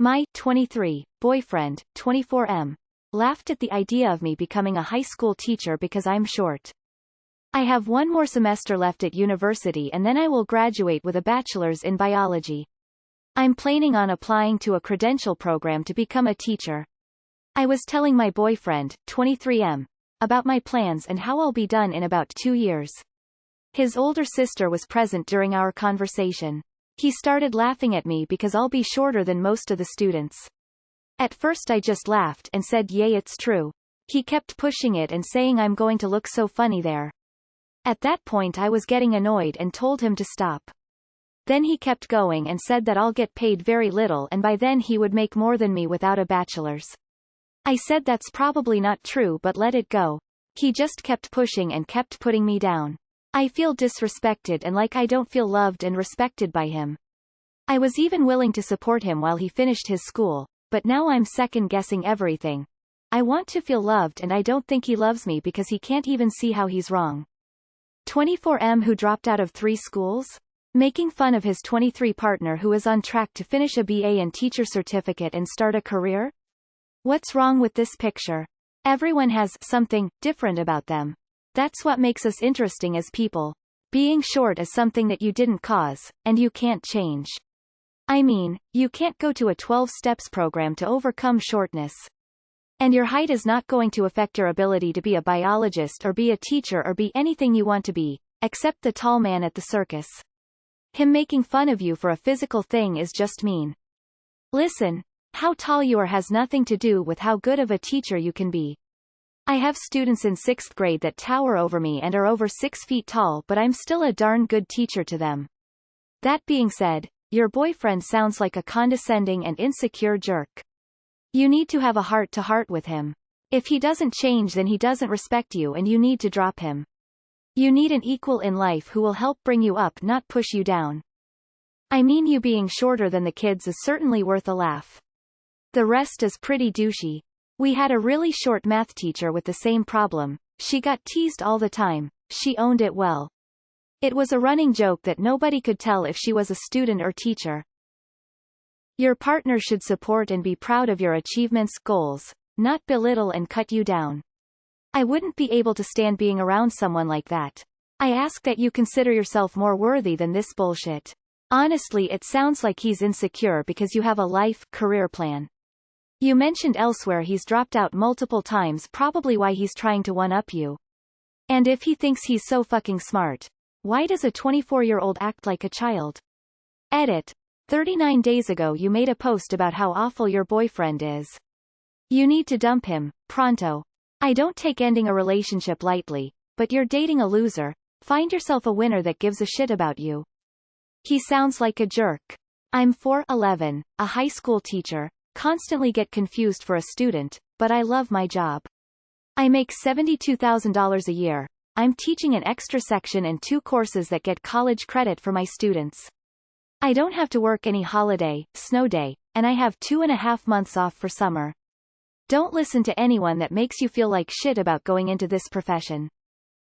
My 23 boyfriend, 24M, laughed at the idea of me becoming a high school teacher because I'm short. I have one more semester left at university and then I will graduate with a bachelor's in biology. I'm planning on applying to a credential program to become a teacher. I was telling my boyfriend, 23M, about my plans and how I'll be done in about 2 years. His older sister was present during our conversation. He started laughing at me because I'll be shorter than most of the students. At first I just laughed and said yay it's true. He kept pushing it and saying I'm going to look so funny there. At that point I was getting annoyed and told him to stop. Then he kept going and said that I'll get paid very little and by then he would make more than me without a bachelor's. I said that's probably not true but let it go. He just kept pushing and kept putting me down. I feel disrespected and like I don't feel loved and respected by him. I was even willing to support him while he finished his school, but now I'm second-guessing everything. I want to feel loved and I don't think he loves me because he can't even see how he's wrong. 24M who dropped out of 3 schools? Making fun of his 23 partner who is on track to finish a BA and teacher certificate and start a career? What's wrong with this picture? Everyone has something different about them. That's what makes us interesting as people. Being short is something that you didn't cause, and you can't change. I mean, you can't go to a 12 steps program to overcome shortness. And your height is not going to affect your ability to be a biologist or be a teacher or be anything you want to be, except the tall man at the circus. Him making fun of you for a physical thing is just mean. Listen, how tall you are has nothing to do with how good of a teacher you can be. I have students in 6th grade that tower over me and are over 6 feet tall but I'm still a darn good teacher to them. That being said, your boyfriend sounds like a condescending and insecure jerk. You need to have a heart-to-heart with him. If he doesn't change then he doesn't respect you and you need to drop him. You need an equal in life who will help bring you up not push you down. I mean you being shorter than the kids is certainly worth a laugh. The rest is pretty douchey. We had a really short math teacher with the same problem. She got teased all the time. She owned it well. It was a running joke that nobody could tell if she was a student or teacher. Your partner should support and be proud of your achievements, goals, not belittle and cut you down. I wouldn't be able to stand being around someone like that. I ask that you consider yourself more worthy than this bullshit. Honestly, it sounds like he's insecure because you have a life, career plan. You mentioned elsewhere he's dropped out multiple times, probably why he's trying to one-up you. And if he thinks he's so fucking smart, why does a 24-year-old act like a child? Edit. 39 days ago you made a post about how awful your boyfriend is. You need to dump him, pronto. I don't take ending a relationship lightly, but you're dating a loser. Find yourself a winner that gives a shit about you. He sounds like a jerk. I'm 4'11", a high school teacher. Constantly get confused for a student, but I love my job. I make $72,000 a year. I'm teaching an extra section and 2 courses that get college credit for my students. I don't have to work any holiday, snow day, and I have 2.5 months off for summer. Don't listen to anyone that makes you feel like shit about going into this profession.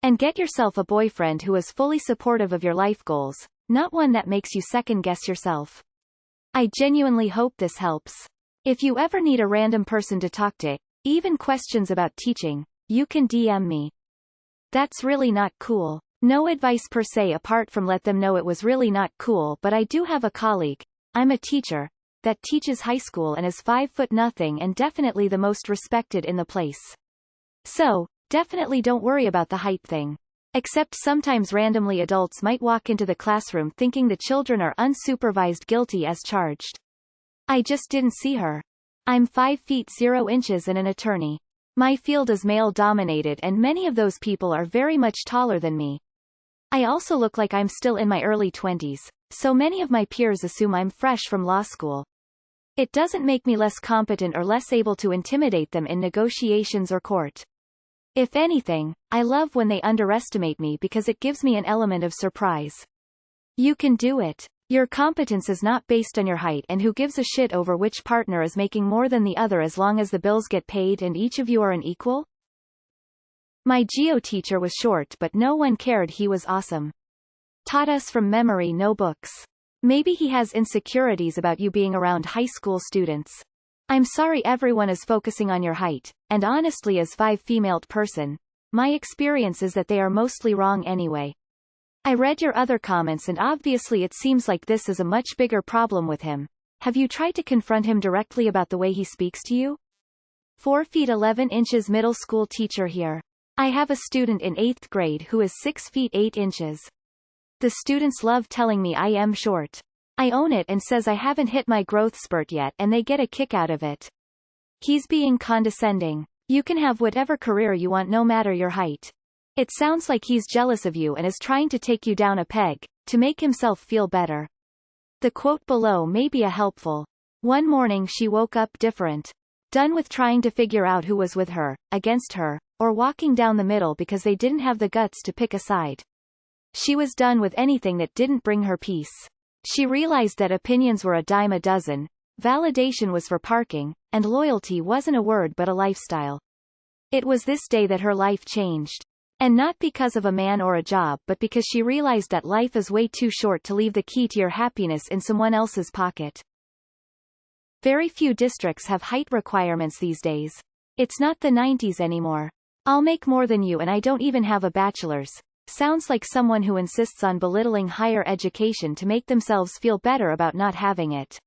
And get yourself a boyfriend who is fully supportive of your life goals, not one that makes you second-guess yourself. I genuinely hope this helps. If you ever need a random person to talk to, even questions about teaching, you can DM me. That's really not cool. No advice per se apart from let them know it was really not cool, but I do have a colleague, I'm a teacher, that teaches high school and is 5'0" and definitely the most respected in the place. So, definitely don't worry about the height thing. Except sometimes randomly adults might walk into the classroom thinking the children are unsupervised guilty as charged. I just didn't see her. I'm 5 feet 0 inches and an attorney. My field is male-dominated and many of those people are very much taller than me. I also look like I'm still in my early 20s, so many of my peers assume I'm fresh from law school. It doesn't make me less competent or less able to intimidate them in negotiations or court. If anything, I love when they underestimate me because it gives me an element of surprise. You can do it. Your competence is not based on your height, and who gives a shit over which partner is making more than the other as long as the bills get paid and each of you are an equal? My geo teacher was short but no one cared, he was awesome. Taught us from memory, no books. Maybe he has insecurities about you being around high school students. I'm sorry everyone is focusing on your height, and honestly as 5 female person, my experience is that they are mostly wrong anyway. I read your other comments and obviously it seems like this is a much bigger problem with him. Have you tried to confront him directly about the way he speaks to you? 4 feet 11 inches middle school teacher here. I have a student in 8th grade who is 6 feet 8 inches. The students love telling me I am short. I own it and says I haven't hit my growth spurt yet and they get a kick out of it. He's being condescending. You can have whatever career you want no matter your height. It sounds like he's jealous of you and is trying to take you down a peg, to make himself feel better. The quote below may be a helpful. One morning she woke up different. Done with trying to figure out who was with her, against her, or walking down the middle because they didn't have the guts to pick a side. She was done with anything that didn't bring her peace. She realized that opinions were a dime a dozen, validation was for parking, and loyalty wasn't a word but a lifestyle. It was this day that her life changed. And not because of a man or a job but because she realized that life is way too short to leave the key to your happiness in someone else's pocket. Very few districts have height requirements these days. It's not the 90s anymore. I'll make more than you and I don't even have a bachelor's. Sounds like someone who insists on belittling higher education to make themselves feel better about not having it.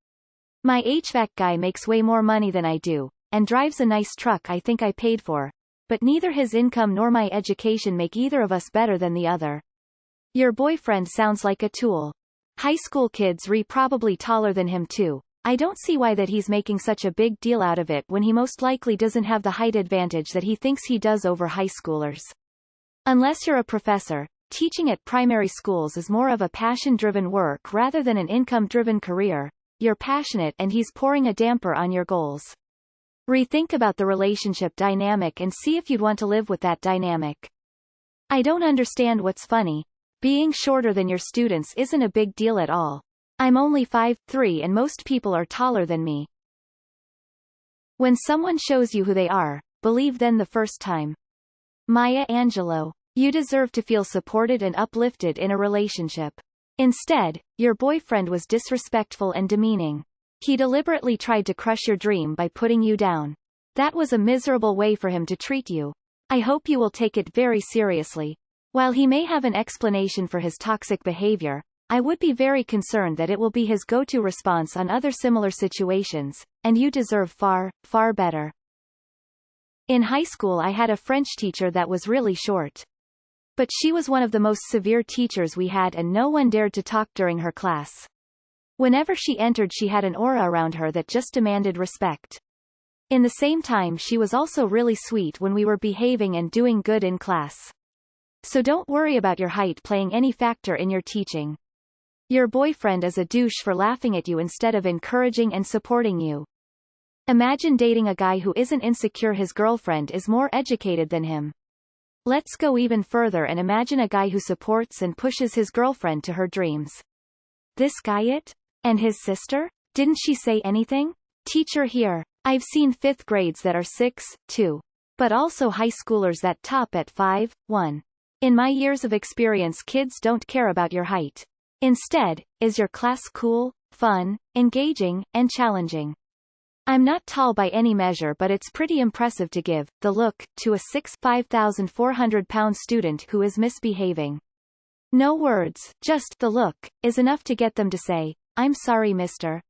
My HVAC guy makes way more money than I do, and drives a nice truck I think I paid for. But neither his income nor my education make either of us better than the other. Your boyfriend sounds like a tool. High school kids probably taller than him too. I don't see why that he's making such a big deal out of it when he most likely doesn't have the height advantage that he thinks he does over high schoolers. Unless you're a professor, teaching at primary schools is more of a passion-driven work rather than an income-driven career. You're passionate and he's pouring a damper on your goals. Rethink about the relationship dynamic and see if you'd want to live with that dynamic. I don't understand what's funny. Being shorter than your students isn't a big deal at all. I'm only 5'3" and most people are taller than me. When someone shows you who they are, believe them the first time. Maya Angelou. You deserve to feel supported and uplifted in a relationship. Instead, your boyfriend was disrespectful and demeaning. He deliberately tried to crush your dream by putting you down. That was a miserable way for him to treat you. I hope you will take it very seriously. While he may have an explanation for his toxic behavior, I would be very concerned that it will be his go-to response on other similar situations, and you deserve far, far better. In high school I had a French teacher that was really short. But she was one of the most severe teachers we had and no one dared to talk during her class. Whenever she entered she had an aura around her that just demanded respect. In the same time she was also really sweet when we were behaving and doing good in class. So don't worry about your height playing any factor in your teaching. Your boyfriend is a douche for laughing at you instead of encouraging and supporting you. Imagine dating a guy who isn't insecure his girlfriend is more educated than him. Let's go even further and imagine a guy who supports and pushes his girlfriend to her dreams. This guy it? And his sister? Didn't she say anything? Teacher here. I've seen 5th grades that are 6'2". But also high schoolers that top at 5'1". In my years of experience kids don't care about your height. Instead, is your class cool, fun, engaging, and challenging? I'm not tall by any measure but it's pretty impressive to give the look to a 5,400-pound student who is misbehaving. No words, just the look, is enough to get them to say, "I'm sorry mister."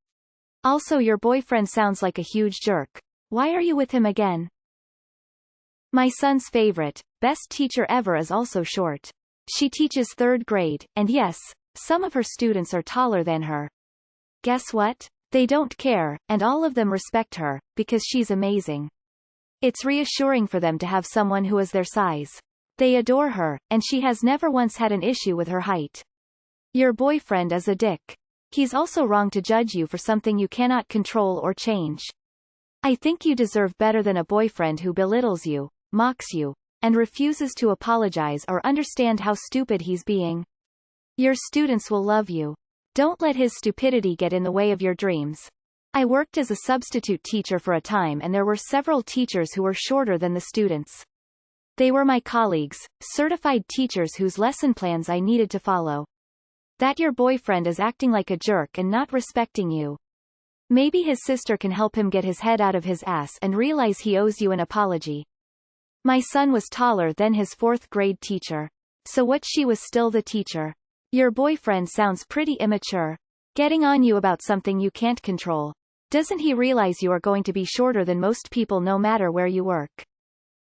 Also your boyfriend sounds like a huge jerk. Why are you with him again? My son's favorite, best teacher ever is also short. She teaches 3rd grade, and yes, some of her students are taller than her. Guess what? They don't care, and all of them respect her, because she's amazing. It's reassuring for them to have someone who is their size. They adore her, and she has never once had an issue with her height. Your boyfriend is a dick. He's also wrong to judge you for something you cannot control or change. I think you deserve better than a boyfriend who belittles you, mocks you, and refuses to apologize or understand how stupid he's being. Your students will love you. Don't let his stupidity get in the way of your dreams. I worked as a substitute teacher for a time and there were several teachers who were shorter than the students. They were my colleagues, certified teachers whose lesson plans I needed to follow. That your boyfriend is acting like a jerk and not respecting you. Maybe his sister can help him get his head out of his ass and realize he owes you an apology. My son was taller than his 4th grade teacher. So what, she was still the teacher. Your boyfriend sounds pretty immature. Getting on you about something you can't control. Doesn't he realize you are going to be shorter than most people no matter where you work?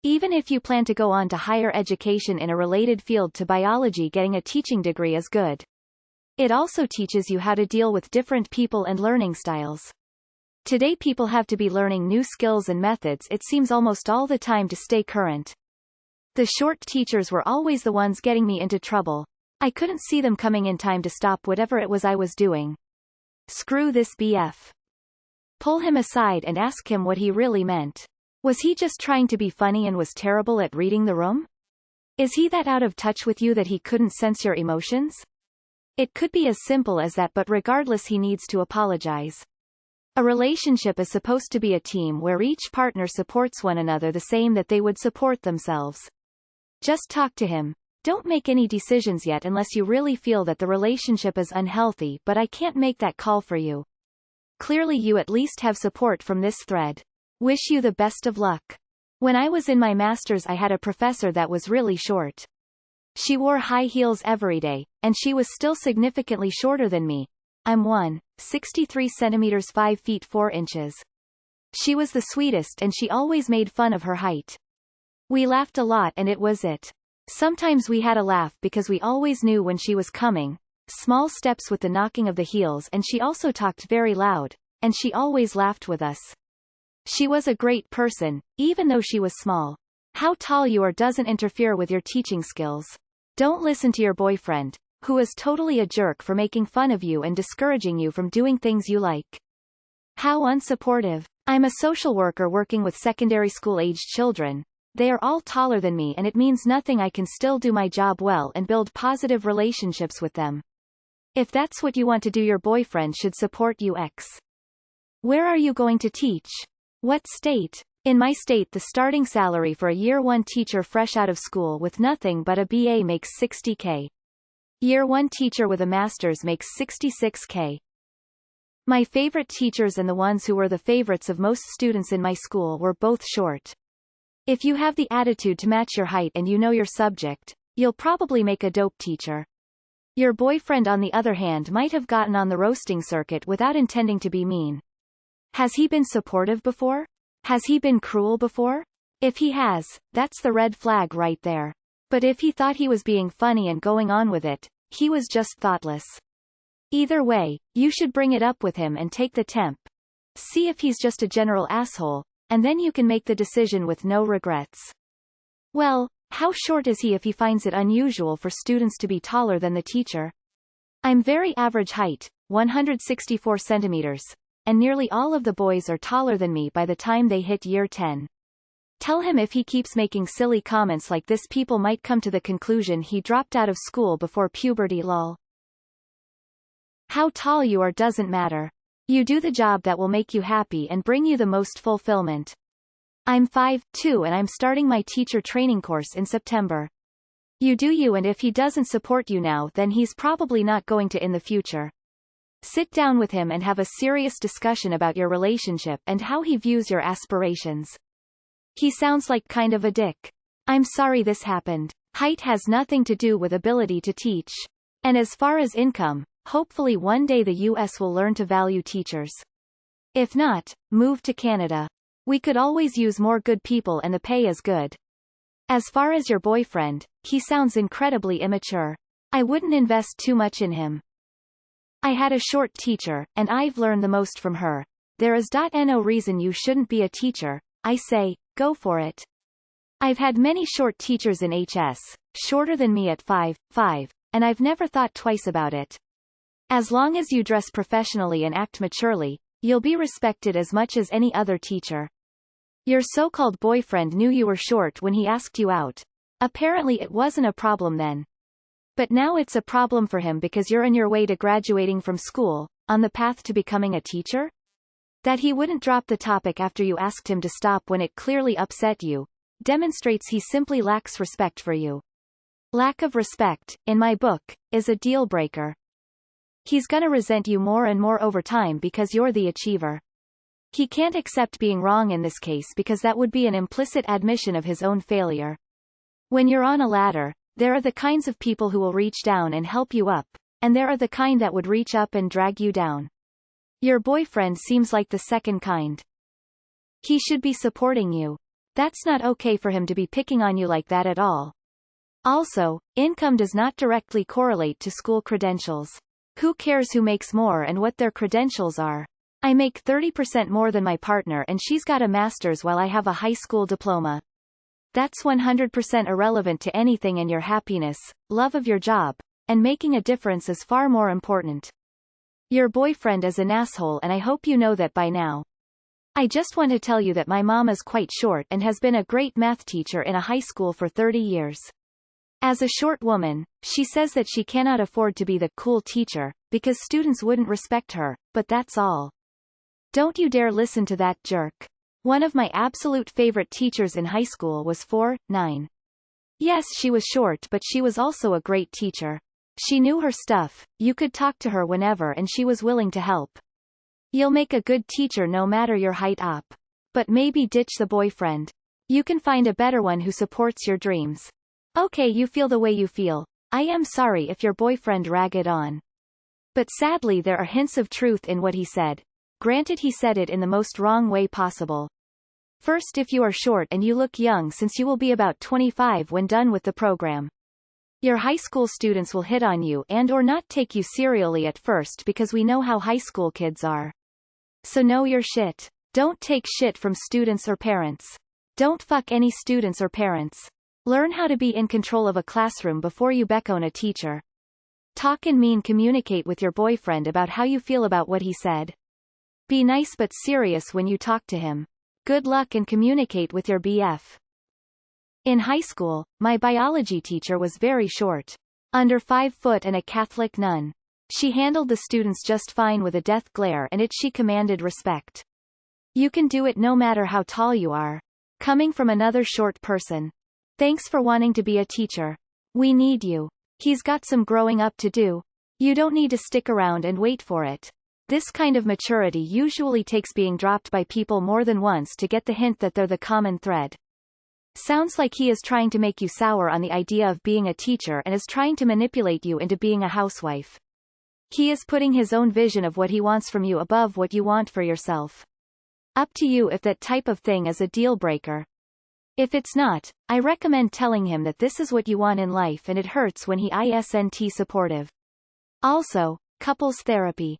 Even if you plan to go on to higher education in a related field to biology, getting a teaching degree is good. It also teaches you how to deal with different people and learning styles. Today people have to be learning new skills and methods, it seems, almost all the time to stay current. The short teachers were always the ones getting me into trouble. I couldn't see them coming in time to stop whatever it was I was doing. Screw this BF. Pull him aside and ask him what he really meant. Was he just trying to be funny and was terrible at reading the room? Is he that out of touch with you that he couldn't sense your emotions? It could be as simple as that, but regardless, he needs to apologize. A relationship is supposed to be a team where each partner supports one another the same that they would support themselves. Just talk to him. Don't make any decisions yet unless you really feel that the relationship is unhealthy, but I can't make that call for you. Clearly you at least have support from this thread. Wish you the best of luck. When I was in my master's, I had a professor that was really short. She wore high heels every day, and she was still significantly shorter than me. I'm 1.63 centimeters 5 feet 4 inches. She was the sweetest and she always made fun of her height. We laughed a lot and it was it. Sometimes we had a laugh because we always knew when she was coming. Small steps with the knocking of the heels, and she also talked very loud, and she always laughed with us. She was a great person, even though she was small. How tall you are doesn't interfere with your teaching skills. Don't listen to your boyfriend, who is totally a jerk for making fun of you and discouraging you from doing things you like. How unsupportive. I'm a social worker working with secondary school-aged children. They are all taller than me and it means nothing. I can still do my job well and build positive relationships with them. If that's what you want to do, your boyfriend should support you. Where are you going to teach? What state? In my state, the starting salary for a Year 1 teacher fresh out of school with nothing but a BA makes $60,000. Year 1 teacher with a master's makes $66,000. My favorite teachers and the ones who were the favorites of most students in my school were both short. If you have the attitude to match your height and you know your subject, you'll probably make a dope teacher. Your boyfriend, on the other hand, might have gotten on the roasting circuit without intending to be mean. Has he been supportive before? Has he been cruel before? If he has, that's the red flag right there. But if he thought he was being funny and going on with it, he was just thoughtless. Either way, you should bring it up with him and take the temp. See if he's just a general asshole, and then you can make the decision with no regrets. Well, how short is he if he finds it unusual for students to be taller than the teacher? I'm very average height, 164 centimeters, and nearly all of the boys are taller than me by the time they hit year 10. Tell him if he keeps making silly comments like this, people might come to the conclusion he dropped out of school before puberty. Lol. How tall you are doesn't matter. You do the job that will make you happy and bring you the most fulfillment. I'm 5'2" and I'm starting my teacher training course in September. You do you, and if he doesn't support you now, then he's probably not going to in the future. Sit down with him and have a serious discussion about your relationship and how he views your aspirations. He sounds like kind of a dick. I'm sorry this happened. Height has nothing to do with ability to teach. And as far as income, hopefully one day the US will learn to value teachers. If not, move to Canada. We could always use more good people and the pay is good. As far as your boyfriend, he sounds incredibly immature. I wouldn't invest too much in him. I had a short teacher, and I've learned the most from her. There is no reason you shouldn't be a teacher. I say, go for it. I've had many short teachers in HS, shorter than me at 5'5", and I've never thought twice about it. As long as you dress professionally and act maturely, you'll be respected as much as any other teacher. Your so-called boyfriend knew you were short when he asked you out. Apparently it wasn't a problem then. But now it's a problem for him because you're on your way to graduating from school, on the path to becoming a teacher? That he wouldn't drop the topic after you asked him to stop when it clearly upset you, demonstrates he simply lacks respect for you. Lack of respect, in my book, is a deal breaker. He's gonna resent you more and more over time because you're the achiever. He can't accept being wrong in this case because that would be an implicit admission of his own failure. When you're on a ladder, there are the kinds of people who will reach down and help you up, and there are the kind that would reach up and drag you down. Your boyfriend seems like the second kind. He should be supporting you. That's not okay for him to be picking on you like that at all. Also, income does not directly correlate to school credentials. Who cares who makes more and what their credentials are? I make 30% more than my partner and she's got a master's while I have a high school diploma. That's 100% irrelevant to anything, and your happiness, love of your job, and making a difference is far more important. Your boyfriend is an asshole and I hope you know that by now. I just want to tell you that my mom is quite short and has been a great math teacher in a high school for 30 years. As a short woman, she says that she cannot afford to be the cool teacher, because students wouldn't respect her, but that's all. Don't you dare listen to that jerk. One of my absolute favorite teachers in high school was 4'9". Yes, she was short, but she was also a great teacher. She knew her stuff, you could talk to her whenever and she was willing to help. You'll make a good teacher no matter your height up. But maybe ditch the boyfriend. You can find a better one who supports your dreams. Okay, you feel the way you feel. I am sorry if your boyfriend ragged on. But sadly there are hints of truth in what he said. Granted, he said it in the most wrong way possible. First, if you are short and you look young, since you will be about 25 when done with the program. Your high school students will hit on you and or not take you seriously at first because we know how high school kids are. So know your shit. Don't take shit from students or parents. Don't fuck any students or parents. Learn how to be in control of a classroom before you beckon a teacher. Talk and communicate with your boyfriend about how you feel about what he said. Be nice but serious when you talk to him. Good luck and communicate with your BF. In high school, my biology teacher was very short. Under 5 foot and a Catholic nun. She handled the students just fine with a death glare, and she commanded respect. You can do it no matter how tall you are. Coming from another short person. Thanks for wanting to be a teacher. We need you. He's got some growing up to do. You don't need to stick around and wait for it. This kind of maturity usually takes being dropped by people more than once to get the hint that they're the common thread. Sounds like he is trying to make you sour on the idea of being a teacher and is trying to manipulate you into being a housewife. He is putting his own vision of what he wants from you above what you want for yourself. Up to you if that type of thing is a deal breaker. If it's not, I recommend telling him that this is what you want in life and it hurts when he isn't supportive. Also, couples therapy.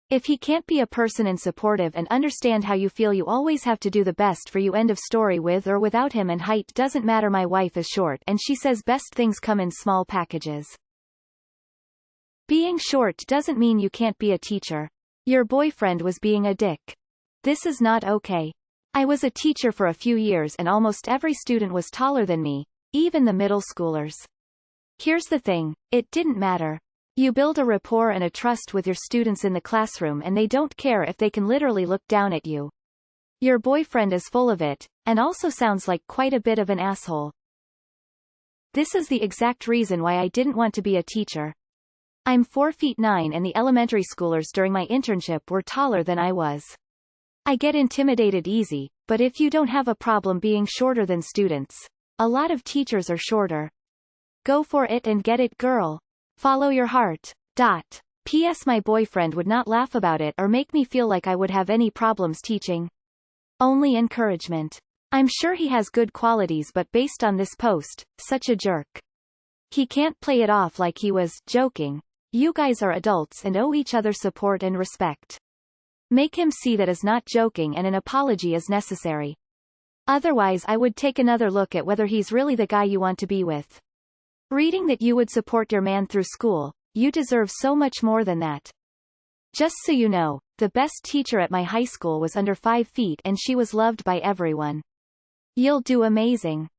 If he can't be a person and supportive and understand how you feel, you always have to do the best for you. End of story. With or without him, and height doesn't matter. My wife is short and she says best things come in small packages. Being short doesn't mean you can't be a teacher. Your boyfriend was being a dick. This is not okay. I was a teacher for a few years and almost every student was taller than me, even the middle schoolers. Here's the thing, it didn't matter. You build a rapport and a trust with your students in the classroom and they don't care if they can literally look down at you. Your boyfriend is full of it, and also sounds like quite a bit of an asshole. This is the exact reason why I didn't want to be a teacher. I'm 4'9" and the elementary schoolers during my internship were taller than I was. I get intimidated easy, but if you don't have a problem being shorter than students, a lot of teachers are shorter. Go for it and get it, girl. Follow your heart. P.S. My boyfriend would not laugh about it or make me feel like I would have any problems teaching. Only encouragement. I'm sure he has good qualities, but based on this post, such a jerk. He can't play it off like he was joking. You guys are adults and owe each other support and respect. Make him see that is not joking and an apology is necessary. Otherwise, I would take another look at whether he's really the guy you want to be with. Reading that you would support your man through school, you deserve so much more than that. Just so you know, the best teacher at my high school was under 5 feet and she was loved by everyone. You'll do amazing.